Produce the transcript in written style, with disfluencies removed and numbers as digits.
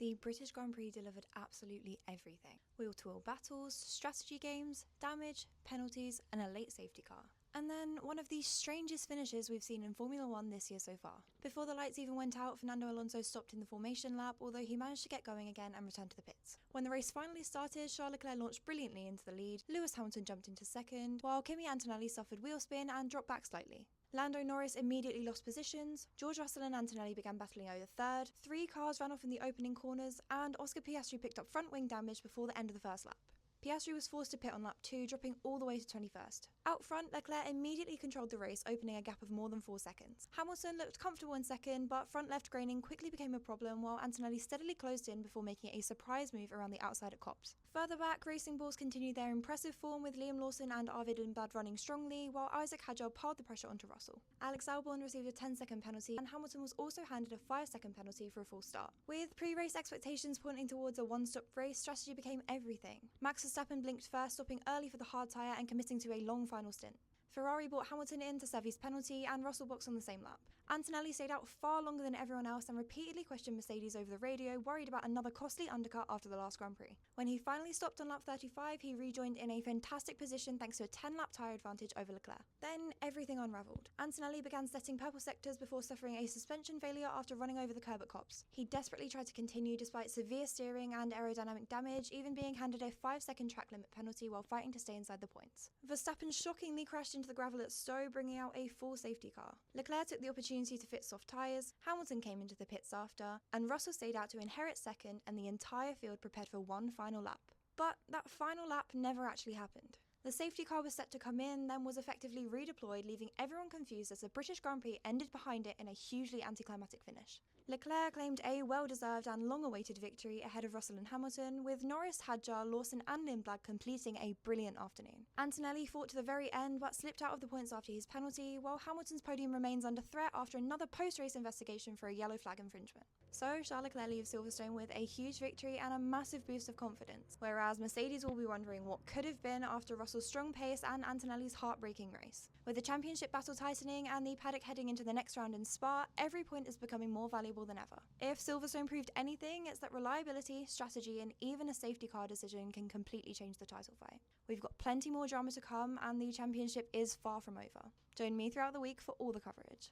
The British Grand Prix delivered absolutely everything. Wheel-to-wheel battles, strategy games, damage, penalties, and a late safety car. And then one of the strangest finishes we've seen in Formula 1 this year so far. Before the lights even went out, Fernando Alonso stopped in the formation lap, although he managed to get going again and return to the pits. When the race finally started, Charles Leclerc launched brilliantly into the lead, Lewis Hamilton jumped into second, while Kimi Antonelli suffered wheel spin and dropped back slightly. Lando Norris immediately lost positions, George Russell and Antonelli began battling over third, 3 cars ran off in the opening corners, and Oscar Piastri picked up front wing damage before the end of the first lap. Piastri was forced to pit on lap 2, dropping all the way to 21st. Out front, Leclerc immediately controlled the race, opening a gap of more than 4 seconds. Hamilton looked comfortable in second, but front left graining quickly became a problem, while Antonelli steadily closed in before making a surprise move around the outside at Copse. Further back, Racing Bulls continued their impressive form with Liam Lawson and Arvid Lindblad running strongly, while Isaac Hadjar piled the pressure onto Russell. Alex Albon received a 10-second penalty, and Hamilton was also handed a 5-second penalty for a false start. With pre-race expectations pointing towards a one-stop race, strategy became everything. Max Verstappen blinked first, stopping early for the hard tyre and committing to a long final stint. Ferrari brought Hamilton in to serve his penalty, and Russell boxed on the same lap. Antonelli stayed out far longer than everyone else and repeatedly questioned Mercedes over the radio, worried about another costly undercut after the last Grand Prix. When he finally stopped on lap 35, he rejoined in a fantastic position thanks to a 10-lap tyre advantage over Leclerc. Then everything unravelled. Antonelli began setting purple sectors before suffering a suspension failure after running over the curb at Copse. He desperately tried to continue despite severe steering and aerodynamic damage, even being handed a 5-second track limit penalty while fighting to stay inside the points. Verstappen shockingly crashed into the gravel at Stowe, bringing out a full safety car. Leclerc took the opportunity to fit soft tyres, Hamilton came into the pits after, and Russell stayed out to inherit second, and the entire field prepared for one final lap. But that final lap never actually happened. The safety car was set to come in, then was effectively redeployed, leaving everyone confused as the British Grand Prix ended behind it in a hugely anticlimactic finish. Leclerc claimed a well-deserved and long-awaited victory ahead of Russell and Hamilton, with Norris, Hadjar, Lawson and Lindblad completing a brilliant afternoon. Antonelli fought to the very end but slipped out of the points after his penalty, while Hamilton's podium remains under threat after another post-race investigation for a yellow flag infringement. So Charles Leclerc leaves Silverstone with a huge victory and a massive boost of confidence, whereas Mercedes will be wondering what could have been after Russell's strong pace and Antonelli's heartbreaking race. With the championship battle tightening and the paddock heading into the next round in Spa, every point is becoming more valuable than ever. If Silverstone proved anything, it's that reliability, strategy and even a safety car decision can completely change the title fight. We've got plenty more drama to come and the championship is far from over. Join me throughout the week for all the coverage.